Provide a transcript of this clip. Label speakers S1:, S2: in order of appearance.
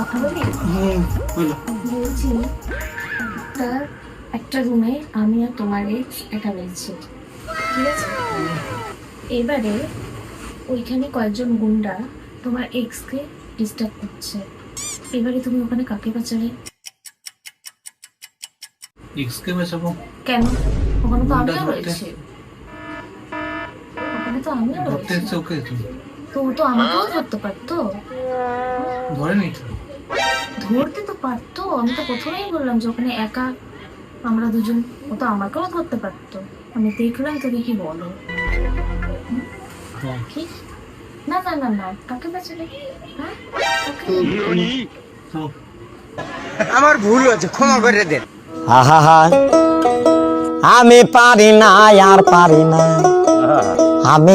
S1: কথা বলি?
S2: বলো।
S1: বলছি একটা রুমে আমি আর তোমার এক্স একা রয়েছি, ঠিক আছে? এবারে ওইখানে কয়েকজন গুন্ডা তোমার এক্সকে ডিস্টার্ব করছে। এবারে তুমি ওখানে কাকে বাঁচালে?
S2: এক্সকে বাঁচাবো?
S1: কেন? ওখানে তো
S2: গুন্ডা
S1: আমিও
S2: ধরতে?
S1: রয়েছি। ওখানে তো আমিও
S2: ধরতে
S1: রয়েছি।
S2: এসছে ওকে তো?
S1: তো ও তো আমাকেও ধরতে পারতো।
S2: ধরেনি তো?
S1: ধরতে তো পারতো। আমি তো প্রথমেই বললাম যে ওখানে একা আমরা দুজন, ও তো আমাকেও ধরতে পারতো। আমি দেখলাম, তুমি কি বলো?
S2: হ্যাঁ।
S1: কি? না না না না, কাকে বাঁচালে? হ্যাঁ, কাকে?
S2: তো
S3: আমার ভুল হয়েছে, ক্ষমা করে দেন।
S4: আহা, আমি পারি না আর পারি না, আমি